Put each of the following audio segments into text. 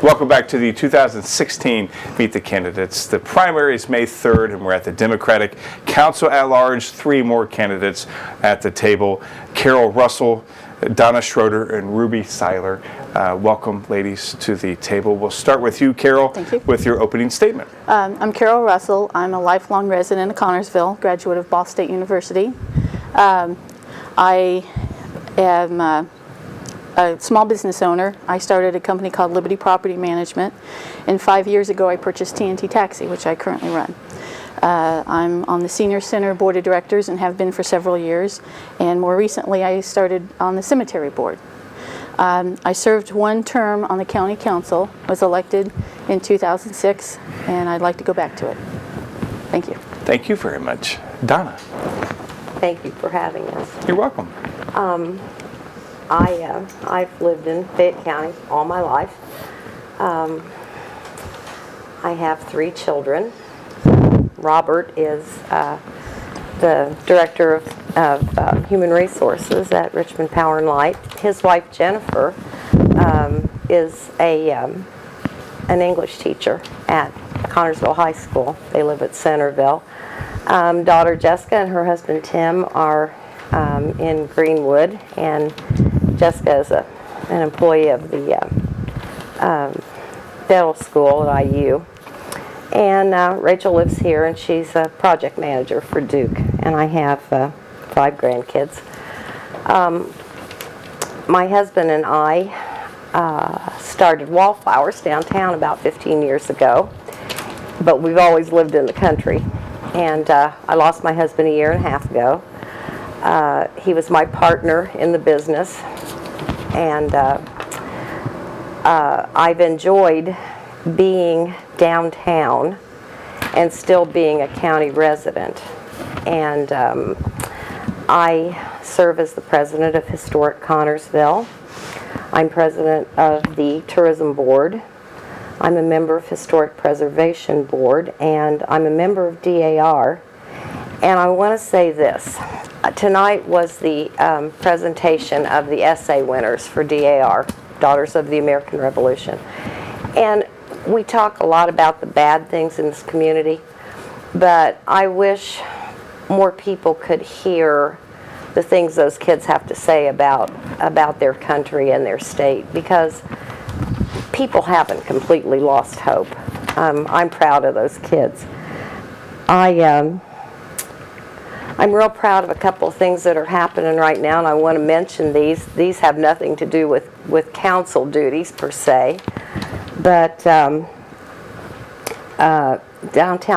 Welcome back to the 2016 Meet the Candidates. The primary is May 3rd, and we're at the Democratic Council at Large. 3 more candidates at the table: Carol Russell, Donna Schroeder, and Ruby Seiler. Welcome, ladies, to the table. We'll start with you, Carol, Thank you. with your opening statement. I'm Carol Russell. I'm a lifelong resident of Connersville, graduate of Ball State University. I am a small business owner. I started a company called Liberty Property Management, and 5 years ago I purchased TNT Taxi, which I currently run. I'm on the Senior Center Board of Directors and have been for several years, and more recently I started on the Cemetery Board. I served 1 term on the County Council, was elected in 2006, and I'd like to go back to it. Thank you. Thank you very much. Donna. Thank you for having us. You're welcome. I've lived in Fayette County all my life. I have 3 children. Robert is the Director of Human Resources at Richmond Power and Light. His wife Jennifer is an English teacher at Connersville High School. They live at Centerville. Daughter Jessica and her husband Tim are in Greenwood, and Jessica is an employee of the dental school at IU. And Rachel lives here, and she's a project manager for Duke. And I have 5 grandkids. My husband and I started Wallflowers downtown about 15 years ago, but we've always lived in the country. And I lost my husband a year and a half ago. He was my partner in the business, and I've enjoyed being downtown and still being a county resident. And I serve as the president of Historic Connersville. I'm president of the Tourism Board. I'm a member of Historic Preservation Board, and I'm a member of DAR. And I want to say this. Tonight was the presentation of the essay winners for DAR, Daughters of the American Revolution. And we talk a lot about the bad things in this community, but I wish more people could hear the things those kids have to say about their country and their state, because people haven't completely lost hope. I'm proud of those kids. I'm real proud of a couple of things that are happening right now, and I want to mention these. These have nothing to do with council duties per se, but downtown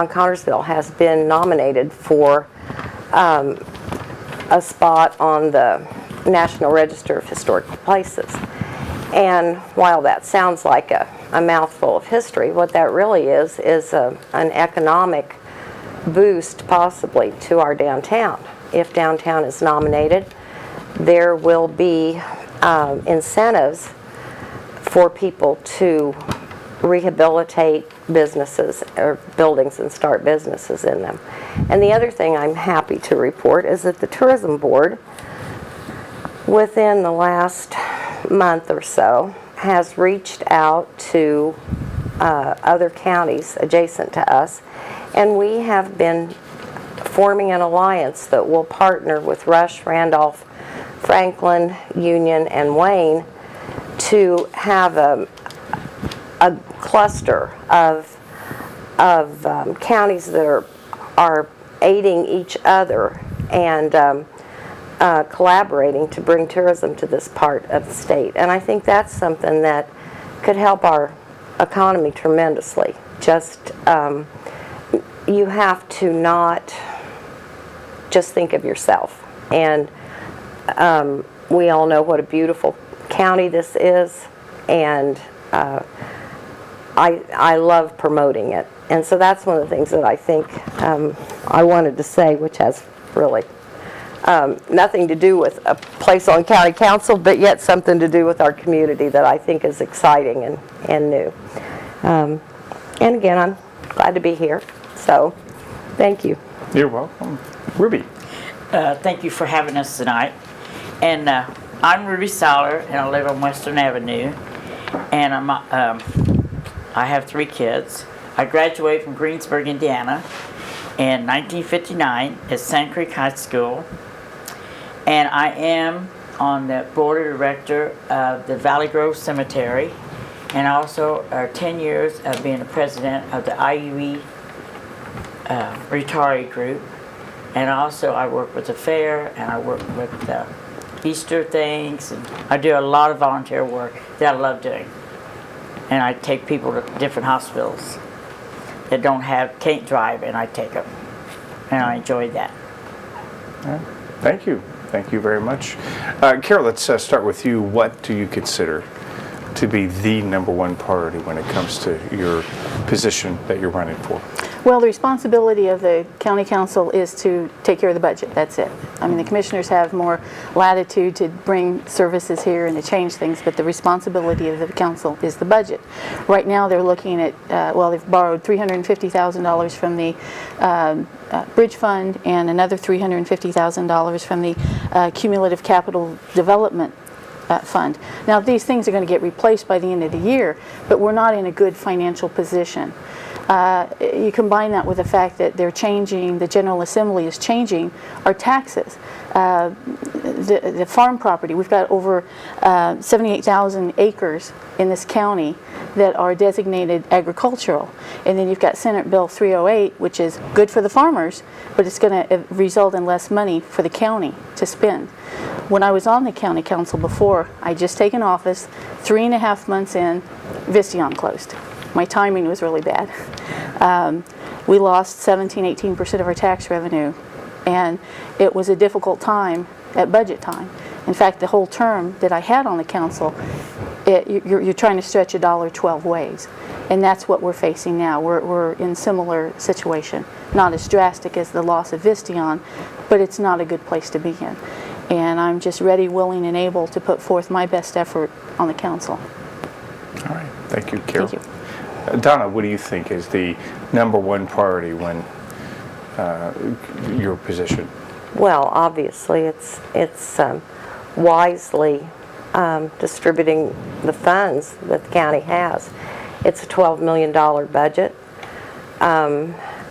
Connersville has been nominated for a spot on the National Register of Historic Places. And while that sounds like a mouthful of history, what that really is an economic boost possibly to our downtown. If downtown is nominated, there will be incentives for people to rehabilitate businesses or buildings and start businesses in them. And the other thing I'm happy to report is that the Tourism Board, within the last month or so, has reached out to other counties adjacent to us, and we have been forming an alliance that will partner with Rush, Randolph, Franklin, Union, and Wayne to have a cluster of counties that are aiding each other and collaborating to bring tourism to this part of the state. And I think that's something that could help our economy tremendously. Just you have to not just think of yourself. And we all know what a beautiful county this is, and I love promoting it. And so that's one of the things that I think I wanted to say, which has really nothing to do with a place on county council, but yet something to do with our community that I think is exciting and new. And again, I'm glad to be here. So, thank you. You're welcome. Ruby. Thank you for having us tonight. And I'm Ruby Seiler, and I live on Western Avenue. And I'm I have 3 kids. I graduated from Greensburg, Indiana in 1959 at Sand Creek High School. And I am on the board of director of the Valley Grove Cemetery, and also 10 years of being the president of the IUE retiree group. And also I work with the fair, and I work with the Easter things, and I do a lot of volunteer work that I love doing. And I take people to different hospitals that can't drive, and I take them. And I enjoy that. Thank you. Thank you very much. Carol, let's start with you. What do you consider to be the #1 priority when it comes to your position that you're running for? Well, the responsibility of the county council is to take care of the budget. That's it. I mean, the commissioners have more latitude to bring services here and to change things, but the responsibility of the council is the budget. Right now, they're looking at, they've borrowed $350,000 from the bridge fund and another $350,000 from the cumulative capital development fund. Now, these things are going to get replaced by the end of the year, but we're not in a good financial position. You combine that with the fact that they're changing, the General Assembly is changing our taxes. The farm property, we've got over 78,000 acres in this county that are designated agricultural. And then you've got Senate Bill 308, which is good for the farmers, but it's going to result in less money for the county to spend. When I was on the county council before, I just taken office, 3.5 months in, Vistion closed. My timing was really bad. We lost 17-18% of our tax revenue, and it was a difficult time at budget time. In fact, the whole term that I had on the council, you're trying to stretch a dollar 12 ways, and that's what we're facing now. We're in similar situation, not as drastic as the loss of Vistion, but it's not a good place to be in. And I'm just ready, willing, and able to put forth my best effort on the council. All right. Thank you, Carol. Thank you. Donna, what do you think is the #1 priority when your position? Well, obviously, it's wisely distributing the funds that the county has. It's a $12 million budget.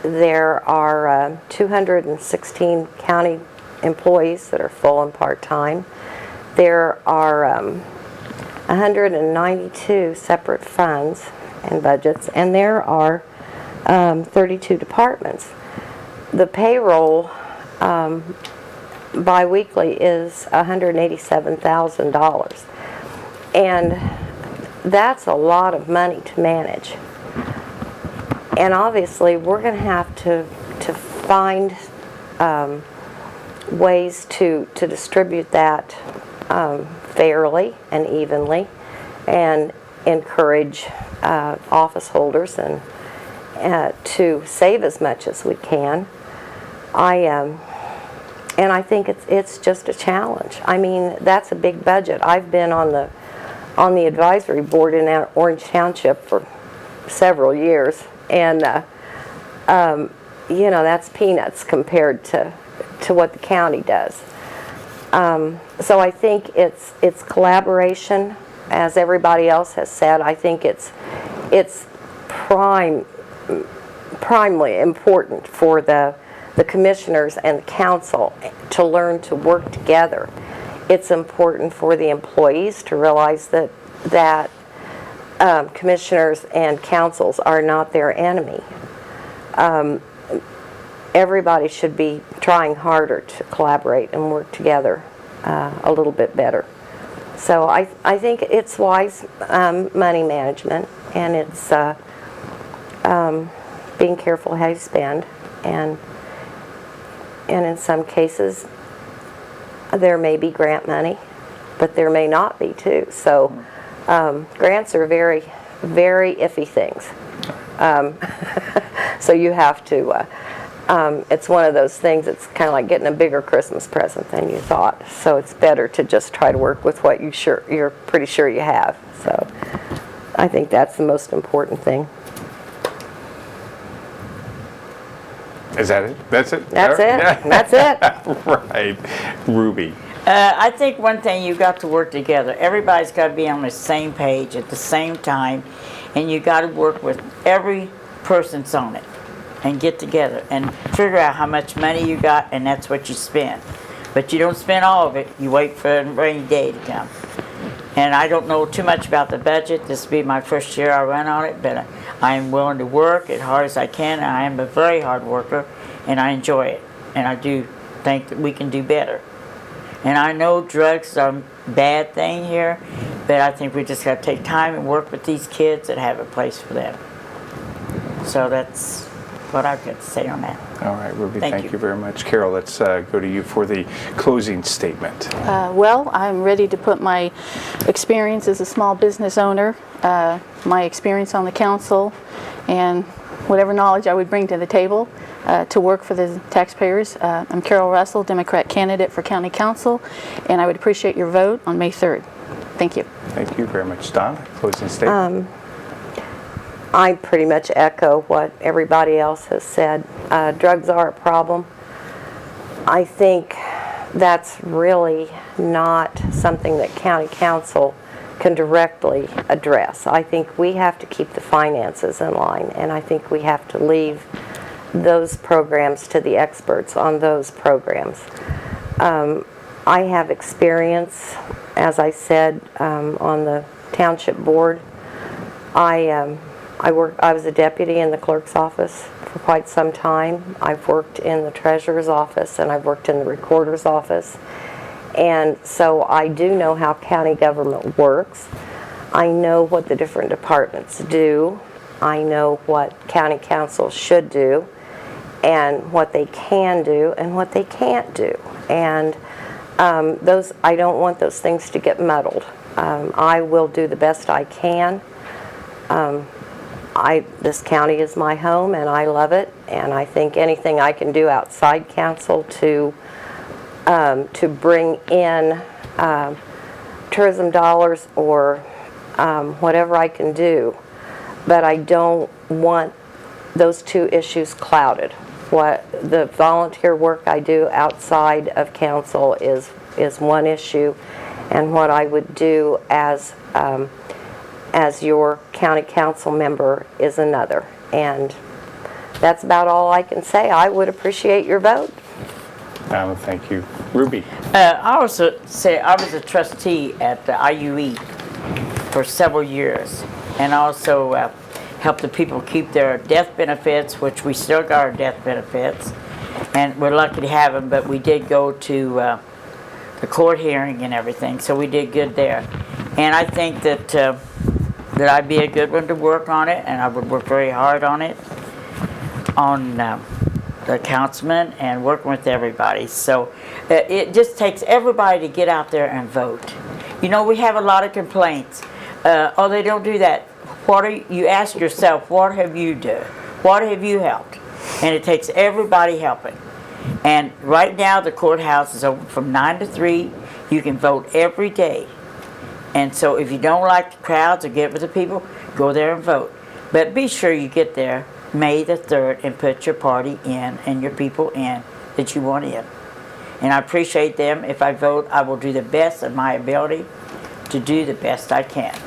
There are 216 county employees that are full and part-time. There are 192 separate funds and budgets, and there are 32 departments. The payroll biweekly is $187,000, and that's a lot of money to manage. And obviously, we're going to have to find ways to distribute that fairly and evenly, and encourage office holders and to save as much as we can. And I think it's just a challenge. I mean, that's a big budget. I've been on the advisory board in Orange Township for several years, and that's peanuts compared to what the county does. So I think it's collaboration, as everybody else has said. I think it's primely important for the commissioners and the council to learn to work together. It's important for the employees to realize that commissioners and councils are not their enemy. Everybody should be trying harder to collaborate and work together a little bit better. So I think it's wise money management, and it's being careful how you spend, and in some cases there may be grant money, but there may not be too. So grants are very, very iffy things. So you have to, it's one of those things, it's kind of like getting a bigger Christmas present than you thought. So it's better to just try to work with what you're pretty sure you have. So I think that's the most important thing. Is that it? That's it? That's it. Yeah. That's it. Right. Ruby. I think one thing, you've got to work together. Everybody's got to be on the same page at the same time, and you got to work with every person's on it and get together and figure out how much money you got, and that's what you spend. But you don't spend all of it. You wait for a rainy day to come. And I don't know too much about the budget. This will be my first year I run on it, but I am willing to work as hard as I can. I am a very hard worker, and I enjoy it. And I do think that we can do better. And I know drugs are a bad thing here, but I think we just got to take time and work with these kids and have a place for them. So that's what I've got to say on that. All right, Ruby, Thank thank you. you very much. Carol, let's go to you for the closing statement. Well, I'm ready to put my experience as a small business owner, my experience on the council, and whatever knowledge I would bring to the table to work for the taxpayers. I'm Carol Russell, Democrat candidate for County Council, and I would appreciate your vote on May 3rd. Thank you. Thank you very much. Donna, closing statement. I pretty much echo what everybody else has said. Drugs are a problem. I think that's really not something that County Council can directly address. I think we have to keep the finances in line, and I think we have to leave those programs to the experts on those programs. I have experience, as I said, on the township board. I was a deputy in the clerk's office for quite some time. I've worked in the treasurer's office, and I've worked in the recorder's office. And so I do know how county government works. I know what the different departments do. I know what county council should do, and what they can do, and what they can't do. And I don't want those things to get muddled. I will do the best I can. This county is my home, and I love it, and I think anything I can do outside council to bring in tourism dollars or whatever I can do, but I don't want those two issues clouded. What the volunteer work I do outside of council is one issue, and what I would do as your county council member is another. And that's about all I can say. I would appreciate your vote. Thank you. Ruby. I also say I was a trustee at the IUE for several years, and also helped the people keep their death benefits, which we still got our death benefits, and we're lucky to have them, but we did go to the court hearing and everything, so we did good there. And I think that that I'd be a good one to work on it, and I would work very hard on it, on the councilman and working with everybody. So it just takes everybody to get out there and vote. You know, we have a lot of complaints. Oh, they don't do that. You ask yourself, what have you done? What have you helped? And it takes everybody helping. And right now the courthouse is open from 9 to 3. You can vote every day. And so if you don't like the crowds or get with the people, go there and vote. But be sure you get there May the 3rd and put your party in and your people in that you want in. And I appreciate them. If I vote, I will do the best of my ability to do the best I can.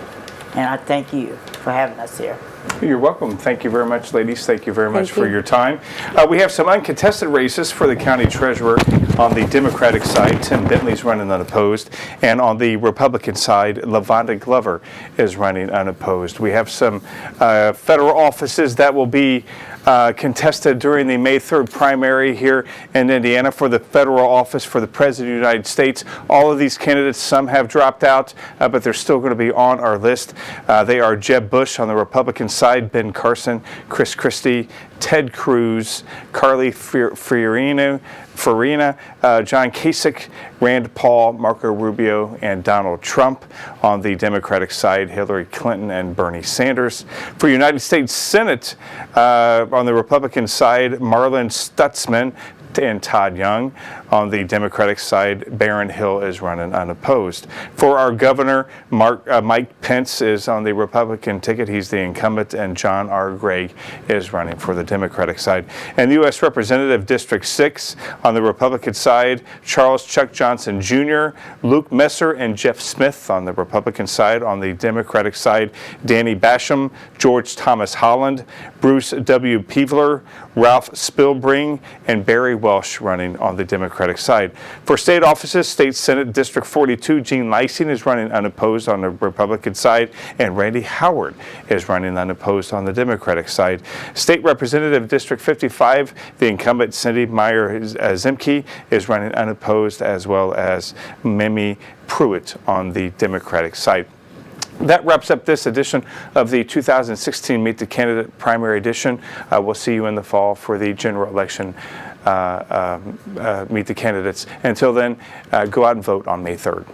And I thank you for having us here. You're welcome. Thank you very much, ladies. Thank you very much Thank for you. your time. We have some uncontested races for the county treasurer. On the Democratic side, Tim Bentley's running unopposed. And on the Republican side, LaVonda Glover is running unopposed. We have some federal offices that will be contested during the May 3rd primary here in Indiana for the federal office for the President of the United States. All of these candidates, some have dropped out, but they're still going to be on our list. They are Jeb Bush on the Republican side, Ben Carson, Chris Christie, Ted Cruz, Carly Fiorina, John Kasich, Rand Paul, Marco Rubio, and Donald Trump. On the Democratic side, Hillary Clinton and Bernie Sanders. For United States Senate, on the Republican side, Marlin Stutzman, and Todd Young. On the Democratic side, Barron Hill is running unopposed. For our governor, Mike Pence is on the Republican ticket. He's the incumbent, and John R. Gregg is running for the Democratic side. And U.S. Representative District 6 on the Republican side, Charles Chuck Johnson Jr., Luke Messer, and Jeff Smith on the Republican side. On the Democratic side, Danny Basham, George Thomas Holland, Bruce W. Peevler, Ralph Spilbring, and Barry Welsh running on the Democratic side. For state offices, State Senate District 42, Gene Lysing is running unopposed on the Republican side, and Randy Howard is running unopposed on the Democratic side. State Representative District 55, the incumbent Cindy Meyer Zimke is running unopposed, as well as Mimi Pruitt on the Democratic side. That wraps up this edition of the 2016 Meet the Candidate Primary Edition. We'll see you in the fall for the general election Meet the Candidates. Until then, go out and vote on May 3rd.